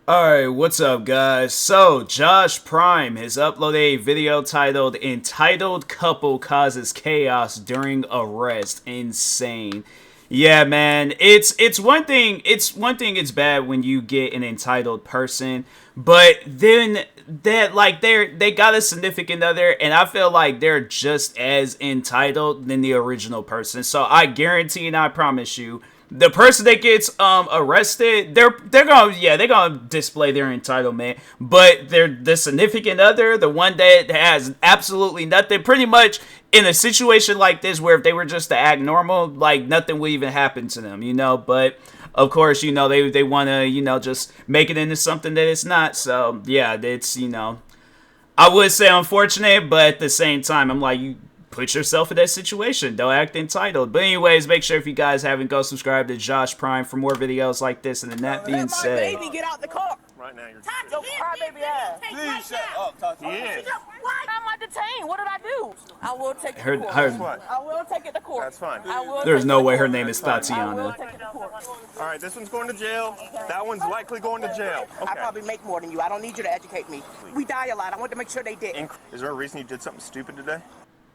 Alright, what's up guys? So, Josh Prime has uploaded a video titled Entitled Couple Causes Chaos During Arrest. Insane. Yeah, man, it's one thing it's bad when you get an entitled person, but then that like they got a significant other and I feel like they're just as entitled than the original person. So I guarantee and I promise you the person that gets arrested, they're gonna display their entitlement, but the significant other, the one that has absolutely nothing, pretty much in a situation like this where if they were just to act normal, like nothing would even happen to them, But of course, they want to just make it into something that it's not. So yeah, it's I would say unfortunate, but at the same time, I'm like, you put yourself in that situation. Don't act entitled. But anyways, make sure if you guys haven't, go subscribe to Josh Prime for more videos like this. And then that being said, let my baby get out the car. Right now, you're Crybaby ass. please shut up, Tati. He is. I'm not detained. What did I do? I will take it to court. What? I will take it to court. That's fine. there's no way her name is I will Tatiana. take it to court. All right, this one's going to jail. That one's likely going to jail. I Okay. probably make more than you. I don't need you to educate me. We die a lot. I want to make sure they did. Is there a reason you did something stupid today?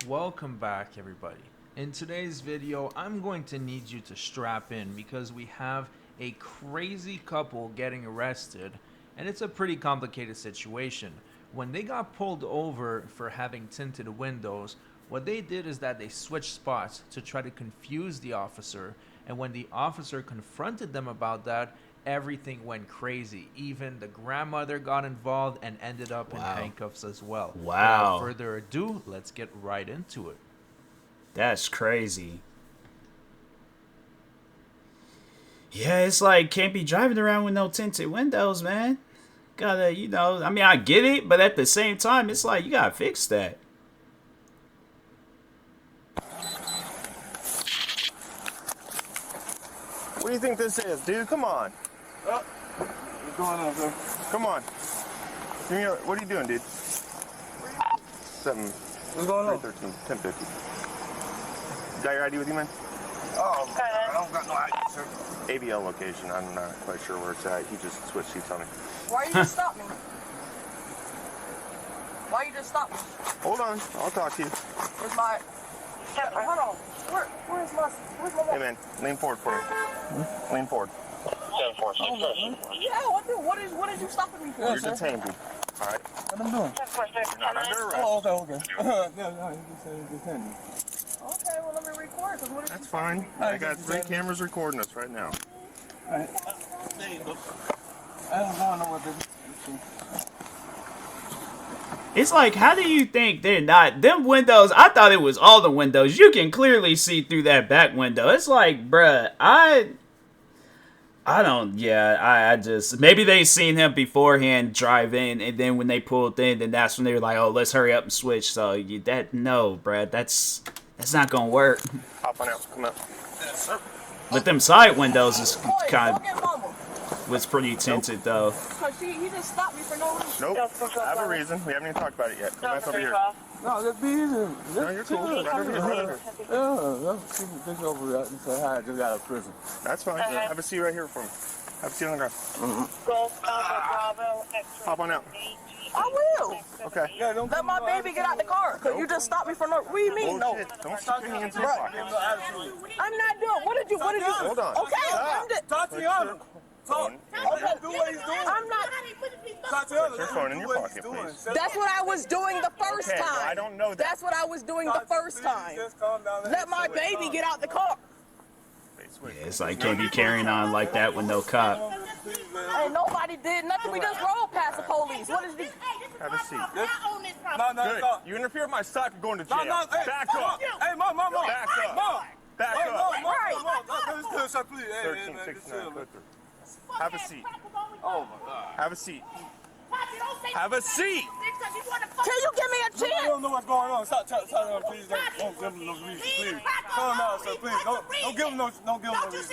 Welcome back, everybody. In today's video, I'm going to need you to strap in because we have a crazy couple getting arrested, and it's a pretty complicated situation. When they got pulled over for having tinted windows, what they did is that they switched spots to try to confuse the officer, and when the officer confronted them about that, everything went crazy. Even the grandmother got involved and ended up in handcuffs as well. Wow. Without further ado, let's get right into it. That's crazy. Yeah, it's like can't be driving around with no tinted windows, man. Gotta, I mean, I get it, but at the same time, it's like you gotta fix that. What do you think this is, dude? Come on. What's going on, sir? Come on. What are you doing, dude? Something. What's going on? 313, 1050. You got your ID with you, man? Oh, I don't got no idea, sir. ABL location. I'm not quite sure where it's at. He just switched seats on me. Why you just stop me? Why you just stop me? Hold on. I'll talk to you. Where's my... Hold on. Where's my... Hey, man. Lean forward for me. Lean forward. Yeah, what is you stopping me for? You're detained, dude. All right? What I'm doing? You're not under arrest. Oh, okay. No, you just said just send me. Okay, well, let me record. Cause what is That's fine. I got 3 cameras recording us right now. All right. There you go. I don't going nowhere, baby. It's like, how do you think they're not them windows? I thought it was all the windows. You can clearly see through that back window. It's like, bruh, I don't, I just, maybe they seen him beforehand drive in, and then when they pulled in, then that's when they were like, oh, let's hurry up and switch. So, no, bruh, that's not gonna work. Hop on out. Come out. Yes, sir. But them side windows is kind Go get mama. was pretty tinted, though. Cause he just stopped me for no reason. Nope. I have a reason. We haven't even talked about it yet. Come back over here. No, just be easy. No, you're cool. Right over here. Right over here. Yeah, this over there and say hi. I just got out of prison. That's fine. Have a seat right here for me. Have a seat on the ground. Hop on out. I will. Okay. Yeah, don't Let my baby get out the car. Cause you just stopped me for no. What do you mean no? Bullshit. Don't stick your hands in your pocket. I'm not doing. What did you? Hold on. Okay. I'm Tatiana. Phone. Do what he's doing. I'm not. Tatiana, Put your phone in your pocket, please. That's what I was doing the first Okay, time. well, I don't know that. That's what I was doing the first time. Just calm down. Let my baby get out the car. It's like, can't be carrying on like that with no cop. And nobody did nothing. We just rolled past the police. What is this? Have a seat. No, Good. no. You interfere with my stock, you're going to jail. No, hey, Back up. Hey, mom. Back up. Mom. Back Hey, up. mom. This good, sir, please. Hey, 13, man, 69, chill. go through. Have a seat. Oh, my God. Have a seat. Have a seat. Can you give me a I chance? don't know what's going on. Stop telling him, please. Don't give him no reason, please. Calm down, sir, please. Don't give him no reason, please.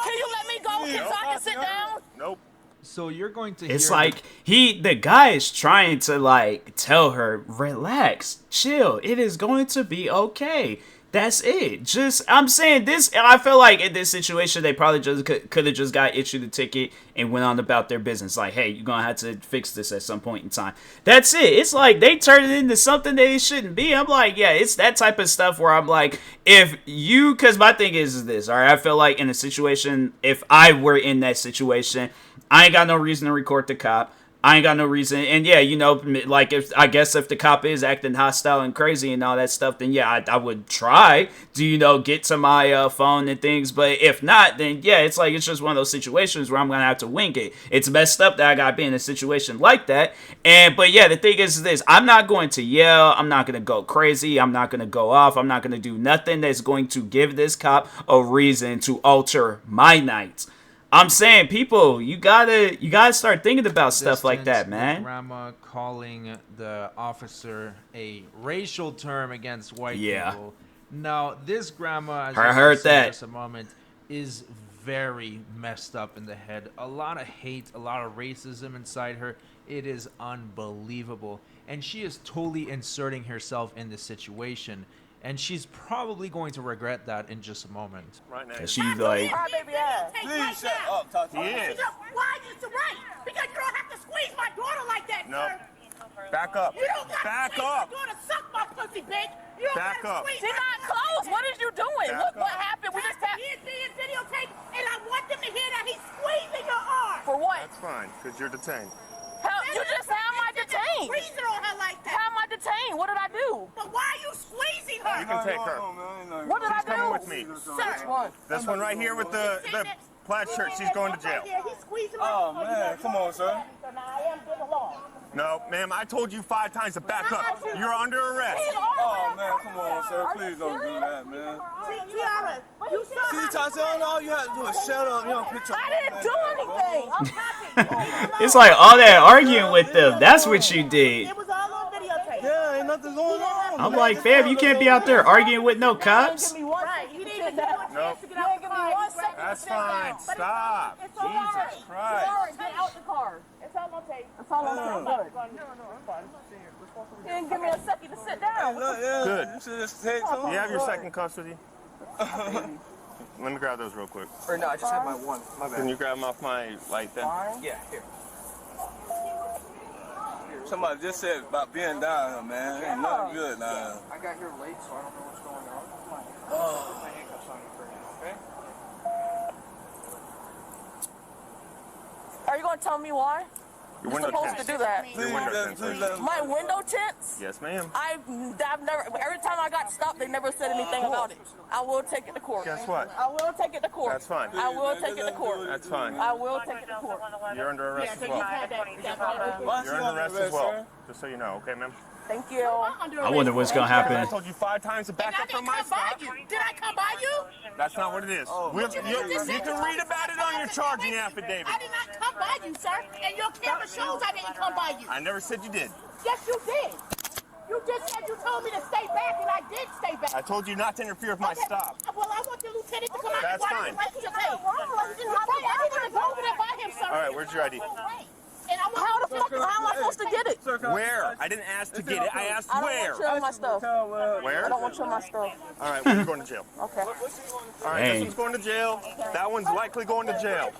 Can you let me go so I can sit down? Nope. So you're going to It's hear like the guy is trying to like tell her, relax, chill. It is going to be okay. That's it. Just, I'm saying this, I feel like in this situation, they probably just could have just got issued a ticket and went on about their business. Like, hey, you're going to have to fix this at some point in time. That's it. It's like they turned it into something that it shouldn't be. I'm like, yeah, it's that type of stuff where I'm like, if you, because my thing is this, all right, I feel like in a situation, if I were in that situation, I ain't got no reason to record the cop. I ain't got no reason. And yeah, you know, like, if I guess if the cop is acting hostile and crazy and all that stuff, then yeah, I would try to, you know, get to my phone and things. But if not, then yeah, it's like, it's just one of those situations where I'm going to have to wing it. It's messed up that I got to be in a situation like that. But yeah, the thing is this, I'm not going to yell. I'm not going to go crazy. I'm not going to go off. I'm not going to do nothing that's going to give this cop a reason to alter my night. I'm saying, people, you gotta start thinking about stuff like that, man. Grandma calling the officer a racial term against white people. Now, this grandma, as I heard that just a moment, is very messed up in the head. A lot of hate, a lot of racism inside her. It is unbelievable, and she is totally inserting herself in this situation. And she's probably going to regret that in just a moment. Right now. She's like, Please shut up, talk to me. Why is it right? Because you don't have to squeeze my daughter like that, No. sir. Back up. You don't got Back to squeeze up. my daughter, suck my pussy, bitch. You don't Back gotta up. squeeze She's not close. What is you doing? Back What up. happened? We just have... He is being videotaped, and I want them to hear that he's squeezing your arm. For what? That's fine, because you're detained. How, you just how am I detained? Squeezing on her like that. How am I detained? What did I do? But why are you squeezing her? You can take her. What did I She's coming do? with me. Sir. This one right here with the plaid shirt, she's going to jail. Yeah, he's squeezing her. Oh, man, come on, sir. So now I am getting along. No, ma'am, I told you 5 times to back up. You're under arrest. Oh, man, come on, sir. Please don't do that, man. Tiara, you saw See, Tatiana, all you have to do is shut up. You don't put your I didn't do anything. it's like all that arguing with them. That's what you did. It was all on videotape. Yeah, ain't nothing going on. I'm like, fam, you can't be out there arguing with no cops. Right, he didn't even give you a chance to get out the car. That's fine. Stop. It's all right. Jesus Christ. Get out the car. It's all on tape. That's all I'm saying. You didn't give me a second to sit down. Good. You should just take some. You have your second custody? Let me grab those real quick. Or no, I just had my one. My bad. Can you grab them off my light then? Yeah, here. Somebody just said about being down here, man. Ain't nothing good now. I got here late, so I don't know what's going on. Come on. Put my handcuffs on you for now, okay? Are you going to tell me why? Your You're window supposed to tints. do that. Please, let him. My window tints? Yes, ma'am. I've never, every time I got stopped, they never said anything about it. I will take it to court. Guess what? I will take it to court. That's fine. I will take it to court. That's fine. I will take it to court. You're under arrest as well. Why You're under arrest as well. Just so you know, okay, ma'am? Thank you. I wonder what's gonna I happen. told you 5 times to back up from my stop. Did I come by you? That's not what it is. You can read about it on your charging affidavit. I did not come by you, sir. And your camera shows I didn't come by you. I never said you did. Yes, you did. You just said you told me to stay back, and I did stay back. I told you not to interfere with my stop. Well, I want the lieutenant to come out That's and fine. I didn't even go over there by him, sir. All right, where's your ID? And I How the fuck, how am I supposed to get it? Where? I didn't ask to get it. I asked I don't where. want you on my stuff. I Where? don't want you on my stuff. All right, well, you're going to jail. Okay. All right, Dang. this one's going to jail. That one's likely going to jail.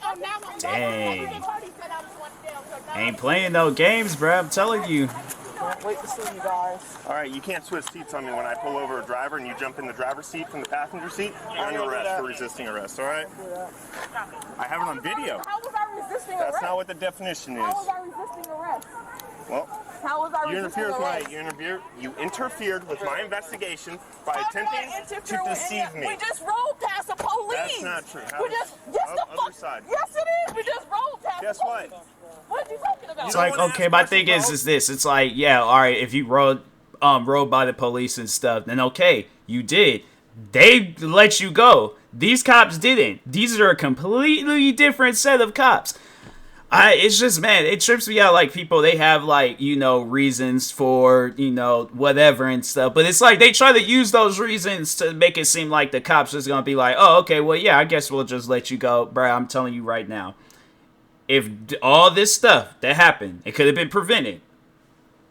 Dang. Ain't playing no games, bro. I'm telling you. Can't wait to see you guys. All right, you can't switch seats on me when I pull over a driver and you jump in the driver's seat from the passenger seat. You're under arrest for resisting arrest, all right? I have it on video. How was I resisting That's arrest? not what the definition How was is. I resisting arrest? Well, How was I you resisting arrest? you interfered with my investigation by attempting to deceive me. We just rolled past the police. That's not true. We just, yes, the Other fuck. side. Yes, it is. We just rolled past Guess the what? police. What are you talking about? It's don't like, wanna okay, ask my questions, thing bro? is this. It's like, yeah, all right, if you rode by the police and stuff, then okay, you did. They let you go. These cops didn't. These are a completely different set of cops. It's just, man, it trips me out. Like, people, they have, like, you know, reasons for, you know, whatever and stuff. But it's like they try to use those reasons to make it seem like the cops is going to be like, oh, okay, well, yeah, I guess we'll just let you go. Bro, I'm telling you right now. If all this stuff that happened, it could have been prevented.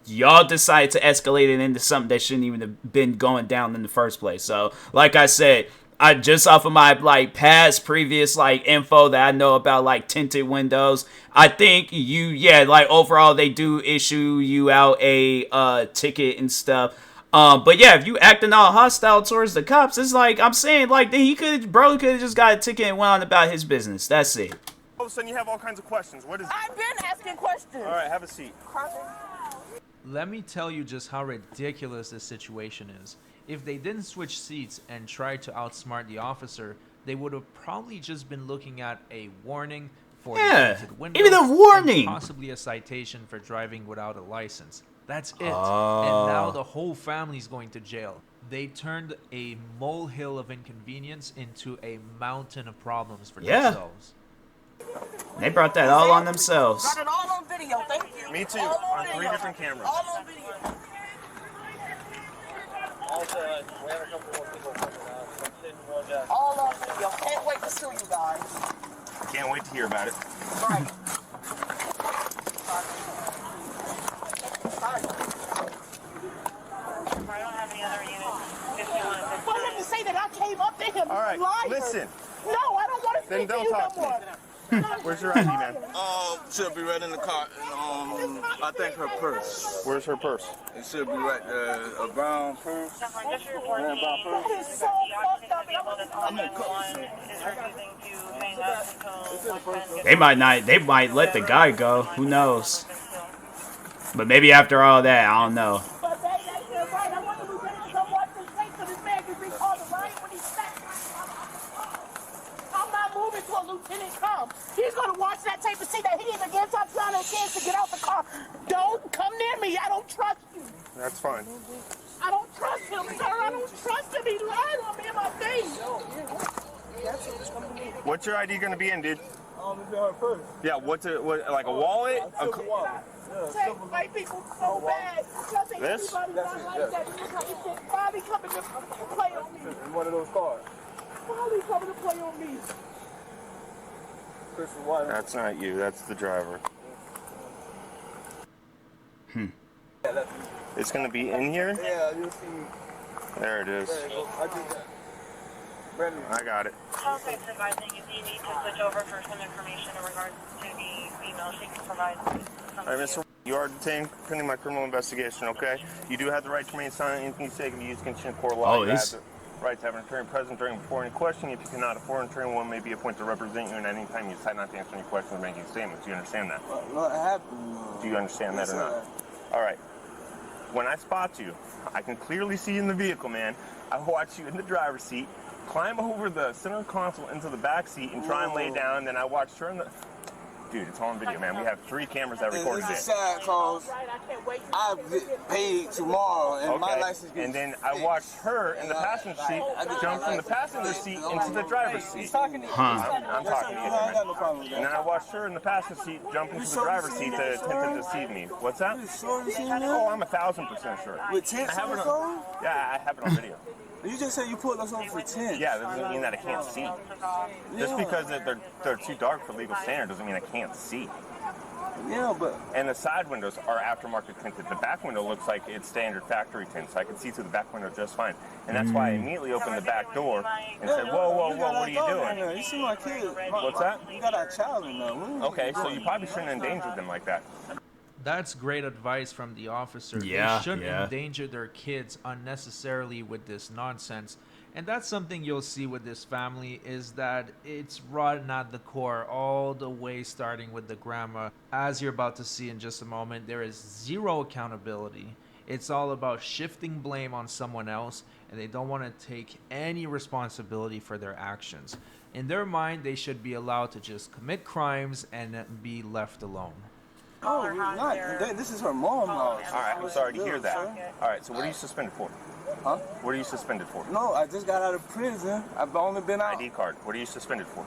y'all decided to escalate it into something that shouldn't even have been going down in the first place. So, like I said, I just off of my like past previous like info that I know about like tinted windows, I think like overall they do issue you out a ticket and stuff. But yeah, if you acting all hostile towards the cops, it's like I'm saying, like he could have just got a ticket and went on about his business. That's it. All of a sudden you have all kinds of questions. What is it? I've been asking questions. All right, have a seat. Let me tell you just how ridiculous this situation is. If they didn't switch seats and try to outsmart the officer, they would have probably just been looking at a warning for the tinted windows, even a warning, and possibly a citation for driving without a license. That's it. And now the whole family's going to jail. They turned a molehill of inconvenience into a mountain of problems for themselves. They brought that all on themselves. Got it all on video, thank you. Me too, All on 3 video. different cameras. All on video. All on video. Can't wait to sue you guys. Can't wait to hear about it. Right. Why didn't you say that I came up to him? All right, Liar. listen. No, I don't want to Then speak to don't you talk to no me. more. Where's your ID, man? Should be right in the car. I think her purse. Where's her purse? It should be right there. A brown purse. That is so fucked up. They might let the guy go. Who knows? But maybe after all that, I don't know. But you're right. I wonder who better come watch this tape so this man can be called a riot when he's back. I'm not moving till a lieutenant comes. He's gonna watch that tape and see that he either gives up trying a chance to get out the car. Don't come near me. I don't trust you. That's fine. I don't trust him, sir. I don't trust him. He lied on me in my face. What's your ID gonna be in, dude? It's in her purse. Yeah, what, like a wallet? Say, white people so bad. I think This? everybody's not like that. It looks like you said, Bobby coming to play on me. One of those cars. Bobby coming to play on me. Crystal White. That's not you, that's the driver. It's gonna be in here? Yeah, you'll see. There it is. There you go. I did that. Brandon. I got it. Okay, it's advising if you need to switch over for some information in regards to the email she can provide. All right, Mr. You are detained pending my criminal investigation, okay? You do have the right to remain silent. Anything you say can be used against you in court of law. Oh, You have this- the right to have an attorney present during before any question. If you cannot afford an attorney, one may be appointed to represent you, and at any time you decide not to answer any questions or make any statements. Do you understand that? What happened? Do you understand that or not? All right. When I spot you, I can clearly see you in the vehicle, man. I watch you in the driver's seat, climb over the center console into the back seat and try and lay down. Then I watched her in the... Dude, it's all on video, man. We have 3 cameras that recorded It's it. a sad cause. I get paid tomorrow and my Okay, license gets and then I watched her in the passenger seat jump from the passenger seat into the driver's seat. I'm talking to you, I got man. no problem with And then that. I watched her in the passenger seat jump into the driver's seat to attempt to deceive me. What's that? You sure you seen that? Oh, I'm 1,000% sure. With tents I have on it the phone? Yeah, I have it on video. You just said you pulled us over for tents. Yeah, that doesn't mean that I can't see. Just because they're too dark for legal standard doesn't mean I can't see. Yeah, but And the side windows are aftermarket tinted. The back window looks like it's standard factory tint, so I can see through the back window just fine. And that's why I immediately opened the back door and said, whoa, whoa, whoa, what are you doing? You see my kid. What's that? You got our child in there. Okay, so you probably shouldn't endanger them like that. That's great advice from the officer. Yeah, They shouldn't yeah. endanger their kids unnecessarily with this nonsense. And that's something you'll see with this family, is that it's rotten at the core, all the way starting with the grandma. As you're about to see in just a moment, there is zero accountability. It's all about shifting blame on someone else, and they don't want to take any responsibility for their actions. In their mind, they should be allowed to just commit crimes and be left alone. Oh, we're not. This is her mom's house. All right, I'm sorry to hear that. All right, so what are you suspended for? Huh? What are you suspended for? No, I just got out of prison. I've only been out. ID card. What are you suspended for?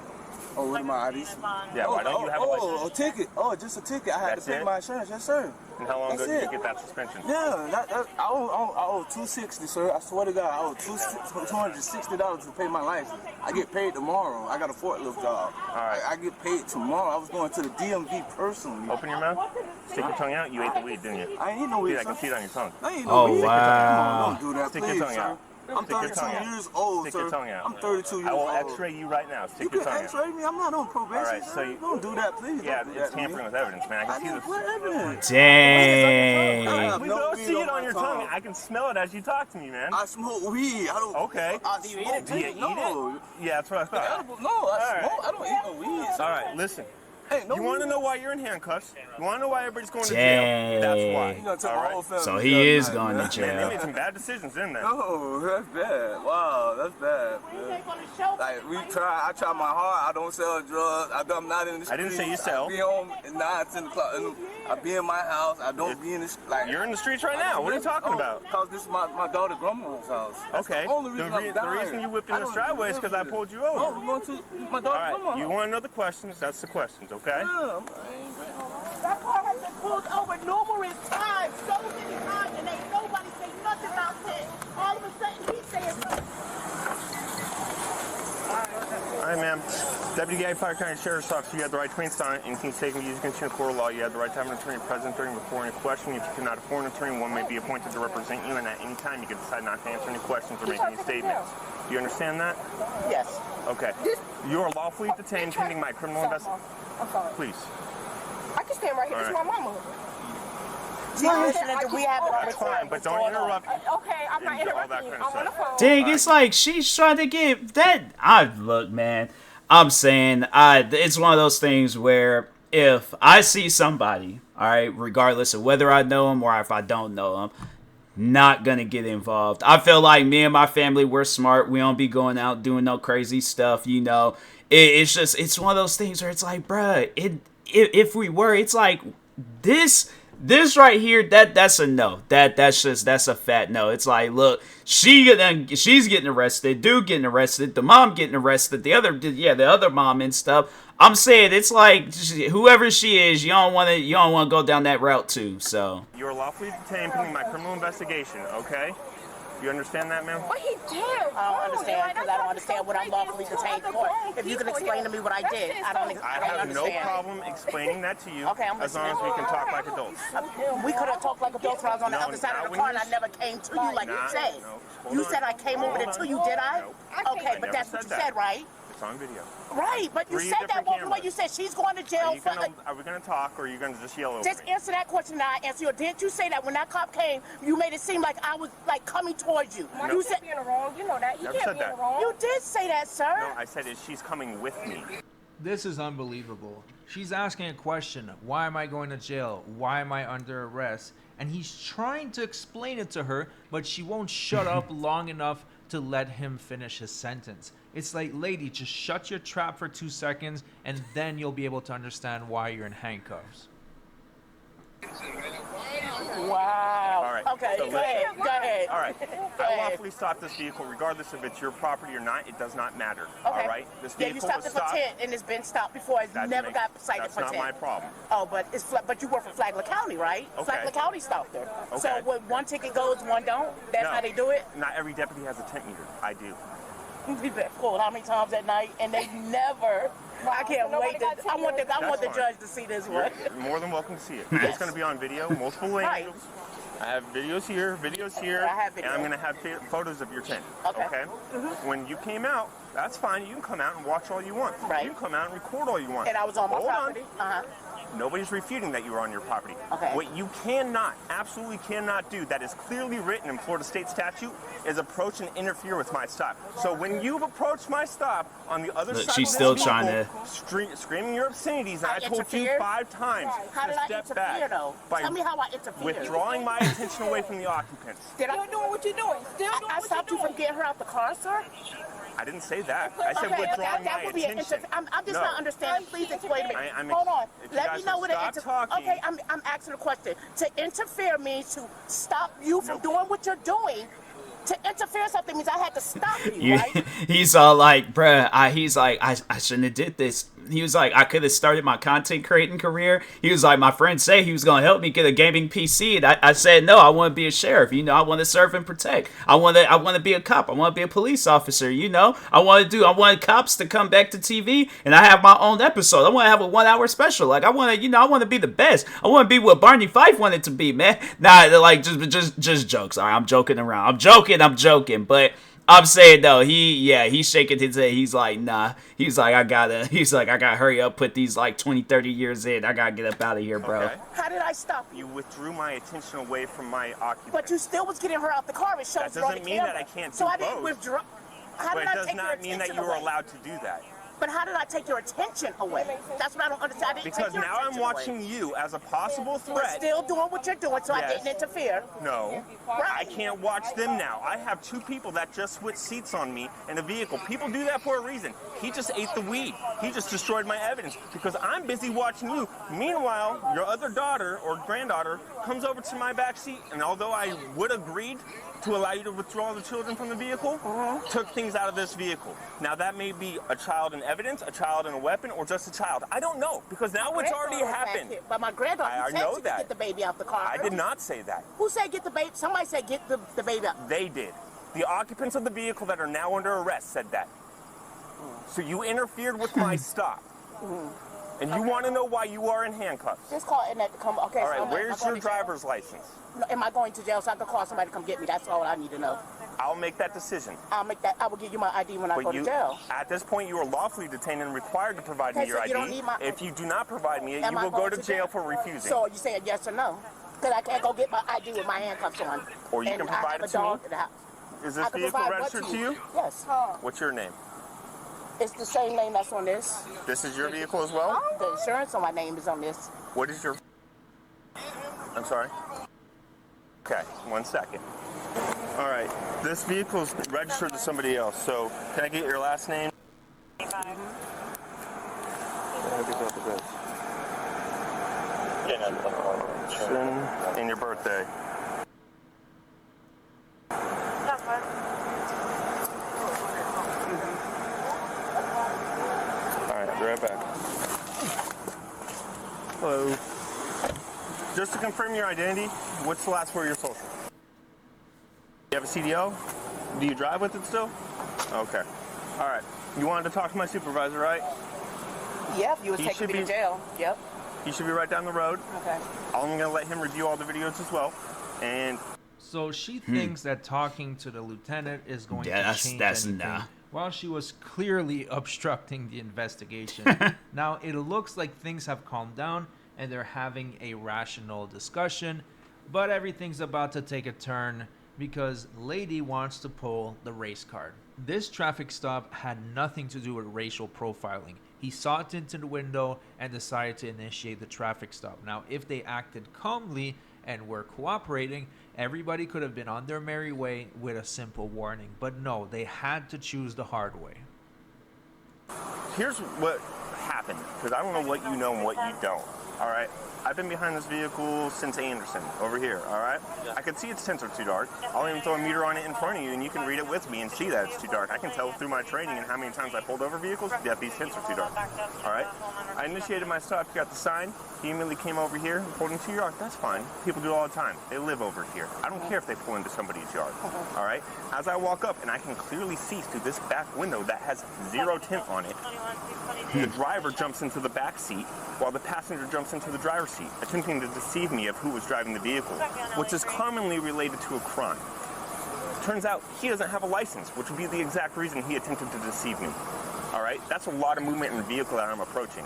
Oh, what are my IDs? Yeah, why don't you have a license? Oh, a ticket. Oh, just a ticket. I had That's to pay it? my insurance. Yes, sir. And how long ago That's did you it. get that suspension? Yeah, I owe $260, sir. I swear to God, I owe $260 to pay my license. I get paid tomorrow. I got a forklift job. All right. I get paid tomorrow. I was going to the DMV personally. Open your mouth. Stick your tongue out. You ate the weed, didn't you? I ain't eat no weed, Yeah, I sir. can see it on your tongue. I ain't no Oh, weed. wow. Don't do that, Stick please, your tongue sir. out. I'm Stick your tongue 32 out. years old, Stick sir. your tongue out. I'm 32 years I will old. X-ray you right now. You Stick your can tongue X-ray out. me. I'm not on probation. All right, sir. so you- don't do that, please. Yeah, Don't do it's that to me. tampering with evidence, man. I can see this. What evidence? Dang. We no both weed see on it my on your tongue. tongue. I can smell it as you talk to me, man. I smoke weed. I don't. Okay. Do you eat it? Do you eat No. it? Yeah, that's what I thought. Edible? No, I smoke. I don't eat no weed. All right, listen. Hey, no You want to weed. know why you're in handcuffs? You want to know why everybody's going to jail? That's You why. gonna take All my right. whole family So to he jail is tonight, going man. to Man, they jail. made some bad decisions, didn't they? No, that's bad. Wow, that's bad. Man. Like I try my hard. I don't sell drugs. I'm not in the streets. I didn't say you sell. I be home at 9, 10 o'clock. I be in my house. I don't be in the like. You're in the streets right now. What are you talking about? Because this is my daughter grandma's house. That's Okay. The only reason I'm The dying. reason you whipped in I the don't driveway is live because I with pulled you it. over. No, we're going to my All daughter right. grandma's You house. want to know the questions? That's the questions, okay? Yeah, That car has been pulled over numerous times, so many times, and ain't nobody say nothing about it. All of a sudden, he's saying something. All right, ma'am. Deputy Gay, Fire County Sheriff's Office, you have the right to remain silent. Anything taken used against you in court of law, you have the right to have an attorney present during before any question. If you cannot afford an attorney, one may be appointed to represent you, and at any time you can decide not to answer any questions or make any statements. Do you understand that? Yes. Okay. You are lawfully detained pending my criminal investigation. I'm sorry. Please. I can stand right here. This is my mama. We have it on That's fine, but don't interrupt. Okay, I'm not And all that interrupting you. kind of I'm on the stuff. phone. Dang, it's like she's trying to get that. Look, man. I'm saying, it's one of those things where if I see somebody, all right, regardless of whether I know them or if I don't know them, not gonna get involved. I feel like me and my family, we're smart. We don't be going out doing no crazy stuff, you know. It's one of those things where it's like, bruh, if we were, it's like this right here, that's a no. That's a fat no. It's like, look, she's getting arrested, dude getting arrested, the mom getting arrested, the other mom and stuff. I'm saying it's like whoever she is, you don't want to go down that route too. So You are lawfully detained pending my criminal investigation, okay? You understand that, ma'am? But he did. I don't understand because I don't understand what I'm lawfully detained for. If you can explain to me what I did, I don't I have understand. no problem explaining that to you Okay, I'm as long as we can talk like adults. We could have talked like adults when I was on the No, other side not of the when car you- and I never came to you like you Not- said. no, hold You on. said I came over there Hold to on. you, did I? No. Okay, I but never that's what said you that. said, right? It's on video. Right, but you 3 said that different one way cameras. you said she's going to jail for... Are we gonna talk, or are you gonna just yell over Just me? answer that question and I answer you. Didn't you say that when that cop came, you made it seem like I was like coming towards you? Mark, You you said can't be in the wrong. You know that. He Never can't said be in that. the wrong. you did say that, sir. No, I said she's coming with me. This is unbelievable. She's asking a question. Why am I going to jail? Why am I under arrest? And he's trying to explain it to her, but she won't shut up long enough to let him finish his sentence. It's like, lady, just shut your trap for 2 seconds, and then you'll be able to understand why you're in handcuffs. Wow. All right. Okay, So go ahead. Go ahead. All right. Go I ahead. lawfully stopped this vehicle, regardless if it's your property or not. It does not matter. Okay. All right. This Yeah, vehicle you stopped was it for 10 and it's been stopped before. It's That never makes- got cited That's for not 10. my problem. Oh, but but you work for Flagler County, right? Okay. Flagler County stopped her. So Okay. when one ticket goes, one don't? That's No. how they do it? Not every deputy has a tent meter. I do. We've been pulled how many times at night and they never... I can't nobody wait. got I want the That's fine. judge to see this one. You're more than welcome to see it. It's going to be on video, multiple Right. angles. I have videos here, I have video. and I'm going to have photos of your tent. Okay. When you came out, that's fine. You can come out and watch all you want. Right. You can come out and record all you want. And I was on my Hold property. On. Nobody's refuting that you were on your property. Okay. What you cannot, absolutely cannot do, that is clearly written in Florida State statute, is approach and interfere with my stop. So when you've approached my stop on the other Look, side she's of still this trying vehicle, screaming your obscenities, and I told you interfered? 5 times How to did I step interfere, back though? by Tell me how I interfered. withdrawing my attention away from the occupants. Did I? Still doing what you're doing. Still doing I what stopped you're you doing. from getting her out the car, sir? I didn't say that. I said Okay, withdrawing that my would be an attention. I'm just No. not understanding. Please explain to me. I'm Hold on. if you Let guys me know would what stop talking. Okay, I'm asking a question. To interfere means to stop you from doing what you're doing. To interfere something means I had to stop you, right? He's all like, bruh, he's like, I shouldn't have did this. I could have started my content creating career. He was like, my friend said he was going to help me get a gaming PC. And I said, no, I want to be a sheriff. You know, I want to serve and protect. I want to be a cop. I want to be a police officer. You know, I want cops to come back to TV and I have my own episode. I want to have a 1 hour special. Like, I want to be the best. I want to be what Barney Fife wanted to be, man. Nah, like, just jokes. All right, I'm joking around. I'm joking. But I'm saying though, he's shaking his head. He's like, nah. He's like, I gotta hurry up, put these like 20, 30 years in. I gotta get up out of here, bro. Okay. How did I stop you? You withdrew my attention away from my occupant. But you still was getting her out the car. It shows That doesn't mean that I can't do So I both. didn't withdraw. How But did it I does take your not mean that attention you were away? allowed to do that. But how did I take your attention away? That's what I don't understand. I didn't Because take your now I'm attention watching away. you as a possible You're threat. still doing what you're doing, so I Yes. didn't interfere. No, I Right. can't watch them now. I have two people that just switched seats on me in a vehicle. People do that for a reason. He just ate the weed. He just destroyed my evidence because I'm busy watching you. Meanwhile, your other daughter or granddaughter comes over to my back seat, and although I would agreed to allow you to withdraw the children from the vehicle, took things out of this vehicle. Now that may be a child in evidence, a child in a weapon, or just a child. I don't know because now it's already happened. But my granddaughter I said know she that. could get the baby out the car. I did not say that. Who said get the baby? Somebody said get the baby out. They did. The occupants of the vehicle that are now under arrest said that. So you interfered with my stop. And you want to know why you are in handcuffs. Just call Annette to come. Okay. All so right, am I where's going your to jail? driver's license? No, am I going to jail so I can call somebody to come get me? That's all I need to know. I'll make that decision. I'll make that. I will give you my ID when I go But to jail. at this point, you are lawfully detained and required to provide me Okay, your so ID. you don't need my- If you do not provide me it, Am you I will go going to jail for refusing. So you saying yes or no? Because I can't go get my ID with my handcuffs on. Or you And can I provide have it a to me. dog in the house. Is I this can vehicle provide what registered to you? Yes. What's your name? It's the same name that's on this. This is your vehicle as well? The insurance on my name is on this. What is your... I'm sorry? Okay, 1 second. All right, this vehicle is registered to somebody else, so can I get your last name? And your birthday. Alright, be right back. Hello. Just to confirm your identity, what's the last word of your social? You have a CDL? Do you drive with it still? Okay. Alright. You wanted to talk to my supervisor, right? Yep, you was He taking should me to be- jail. Yep. He should be right down the road. Okay. I'm going to let him review all the videos as well. And So she thinks that talking to the lieutenant is going Yeah, to change that's anything, nah. while she was clearly obstructing the investigation. Now it looks like things have calmed down and they're having a rational discussion, but everything's about to take a turn because Lady wants to pull the race card. This traffic stop had nothing to do with racial profiling. He saw it into the window and decided to initiate the traffic stop. Now, if they acted calmly and were cooperating, everybody could have been on their merry way with a simple warning. But no, they had to choose the hard way. here's what happened, because I don't know what you know and what you don't. All right? I've been behind this vehicle since Anderson, over here, all right? I can see its tints are too dark. I'll even throw a meter on it in front of you, and you can read it with me and see that it's too dark. I can tell through my training and how many times I pulled over vehicles that these tints are too dark, all right? I initiated my stop, got the sign. He immediately came over here and pulled into your yard. That's fine. People do it all the time. They live over here. I don't care if they pull into somebody's yard, all right? As I walk up, and I can clearly see through this back window that has zero tint on it, the driver jumps into the back seat while the passenger jumps into the driver's seat, attempting to deceive me of who was driving the vehicle, which is commonly related to a crime. Turns out he doesn't have a license, which would be the exact reason he attempted to deceive me. All right? That's a lot of movement in the vehicle that I'm approaching.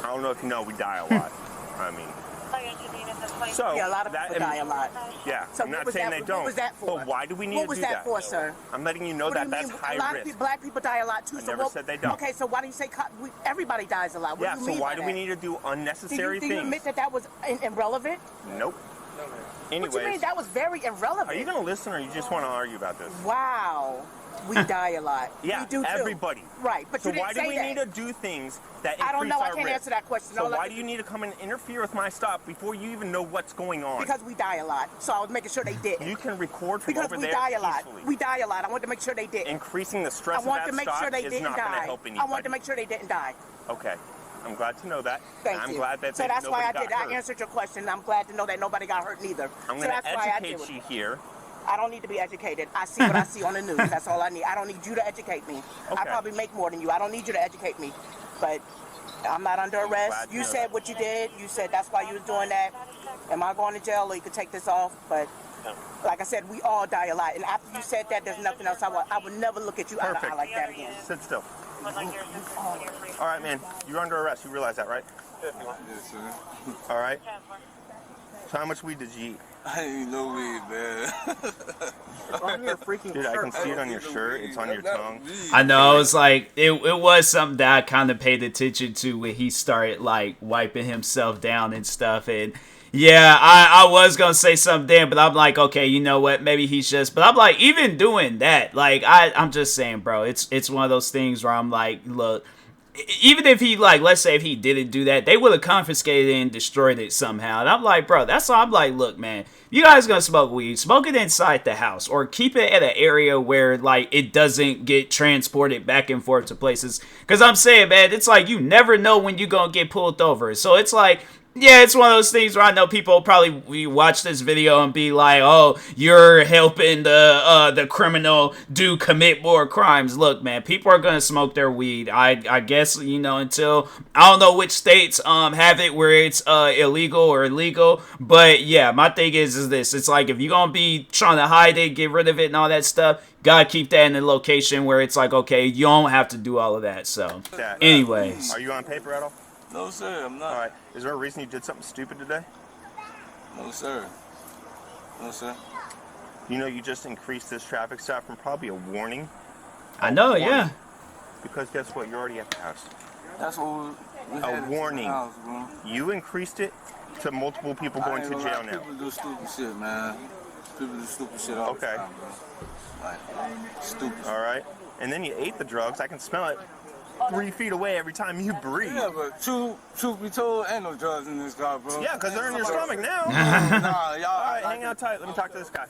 I don't know if you know, we die a lot. I mean, so Yeah, a lot of people die a lot. Yeah, So I'm what not was saying that- they don't. what was that for? But why do we need What to was do that for, sir? I'm letting you know What do that you that's mean? high A lot risk. of black people die a lot too. I So never what, said they don't. Okay, so why do you say everybody dies a lot? What Yeah, do you so mean why by do we that? need to do unnecessary do you things? admit that that was irrelevant? Nope. What you mean? Anyways, That was very irrelevant. are you going to listen or you just want to argue about this? Wow. We die a lot. Yeah, we do too. everybody. Right, but So you didn't why do say we that. need to do things that increase I don't know. I our can't risk? answer that question. So All I why can- do you need to come and interfere with my stop before you even know what's going on? Because we die a lot. So I was making sure they didn't. You can record from Because over we there die a lot. peacefully. We die a lot. I want to make sure they didn't. Increasing the I stress of want that to make stop sure they is didn't not going to die. help anybody. I want to make sure they didn't die. Okay. I'm glad to know that. Thank I'm you. glad that so that's why I nobody did. got I hurt. answered your question. I'm glad to know that nobody got hurt neither. I'm so going that's to why I educate did you here. I don't need to be educated. I see what I see on the news. That's all I need. I don't need you to educate me. Okay. I probably make more than you. I don't need you to educate me. But I'm not under arrest. You said what you did. You said that's why you was doing that. Am I going to jail or you could take this off? But like I said, we all die a lot. And after you said that, there's nothing else. I would never look at you eye to eye like that again. Sit still. All right, man. You're under arrest. You realize that, right? Yes, sir. All right. So how much weed did you eat? I ain't no weed, man. On your freaking Dude, I can shirt. see it on your shirt. It's on your tongue. I know, it was like, it was something that I kind of paid attention to when he started, like, wiping himself down and stuff, and yeah, I was gonna say something then, but I'm like, okay, you know what, maybe he's just, but I'm like, even doing that, like, I'm just saying, bro, it's one of those things where I'm like, look, even if he, like, let's say if he didn't do that, they would have confiscated and destroyed it somehow. And I'm like, bro, that's why I'm like, look, man, you guys gonna smoke weed, smoke it inside the house or keep it at an area where, like, it doesn't get transported back and forth to places. Because I'm saying, man, it's like you never know when you're gonna get pulled over. So it's like, yeah, it's one of those things where I know people probably watch this video and be like, oh, you're helping the criminal commit more crimes. Look, man, people are going to smoke their weed. I guess, you know, until, I don't know which states have it where it's illegal or illegal. But, yeah, my thing is this. It's like, if you're going to be trying to hide it, get rid of it and all that stuff, gotta keep that in a location where it's like, okay, you don't have to do all of that. So, anyways. Are you on paper at all? No, sir, I'm not. All right. Is there a reason you did something stupid today? No, sir. No, sir. You know, you just increased this traffic stop from probably a warning. I know, yeah. Because guess what? You're already at the house. That's what we A warning. House, bro. You increased it to multiple people going to jail now. People do stupid shit, man. People do stupid shit all the time, bro. Like, stupid. All right. And then you ate the drugs. I can smell it 3 feet away every time you breathe. Yeah, but truth be told, ain't no drugs in this car, bro. Yeah, because they're in your stomach now. Nah, y'all. All right, hang out tight. Let me talk to this guy.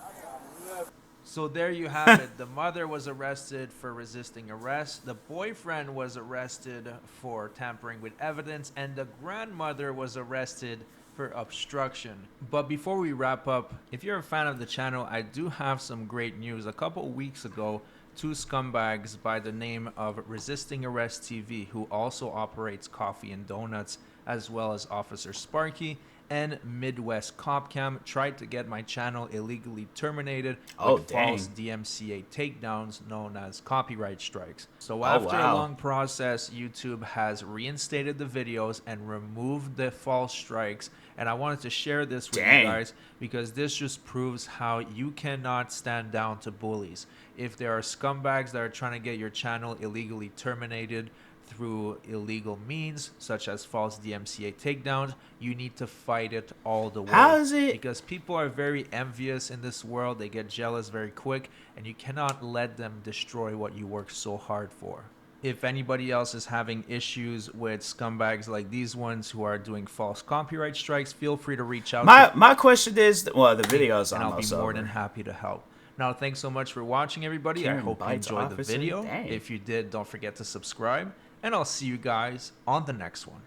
So there you have it. The mother was arrested for resisting arrest. The boyfriend was arrested for tampering with evidence. And the grandmother was arrested for obstruction. But before we wrap up, if you're a fan of the channel, I do have some great news. A couple weeks ago, two scumbags by the name of Resisting Arrest TV, who also operates Coffee and Donuts, as well as Officer Sparky, and Midwest Cop Cam, tried to get my channel illegally terminated with false DMCA takedowns known as copyright strikes. So after a long process, YouTube has reinstated the videos and removed the false strikes. And I wanted to share this with you guys because this just proves how you cannot stand down to bullies. If there are scumbags that are trying to get your channel illegally terminated through illegal means, such as false DMCA takedowns, you need to fight it all the way. How is it? Because people are very envious in this world. They get jealous very quick, and you cannot let them destroy what you worked so hard for. If anybody else is having issues with scumbags like these ones who are doing false copyright strikes, feel free to reach out. My question is, well, the video is almost and I'll be more over. than happy to help. Now, thanks so much for watching, everybody. I hope you enjoyed the video. If you did, don't forget to subscribe, and I'll see you guys on the next one.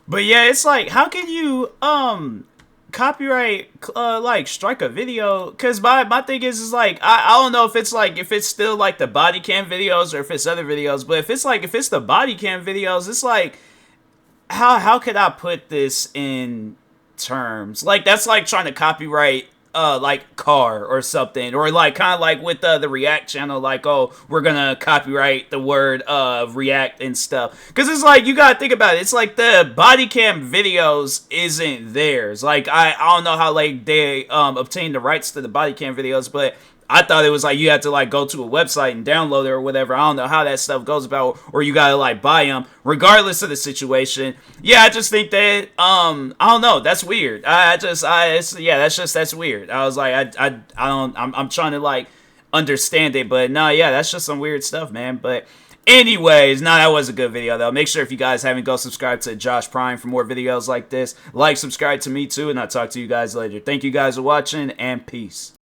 But yeah, it's like, how can you copyright like strike a video? Because my thing is like, I don't know if it's still like the body cam videos or if it's other videos, but if it's the body cam videos, it's like, how could I put this in terms? Like, that's like trying to copyright like car or something, or like kind of like with the React channel, like, oh, we're gonna copyright the word React and stuff. Because it's like, you gotta think about it, it's like the body cam videos isn't theirs. Like, I don't know how like they obtained the rights to the body cam videos, but I thought it was like you had to like go to a website and download it or whatever. I don't know how that stuff goes about, or you gotta like buy them. Regardless of the situation, yeah, I just think that I don't know. That's weird. That's weird. I was like, I'm trying to like understand it, but no, yeah, that's just some weird stuff, man. But anyways, that was a good video though. Make sure if you guys haven't, go subscribe to Josh Prime for more videos like this. Like, subscribe to me too, and I'll talk to you guys later. Thank you guys for watching, and peace.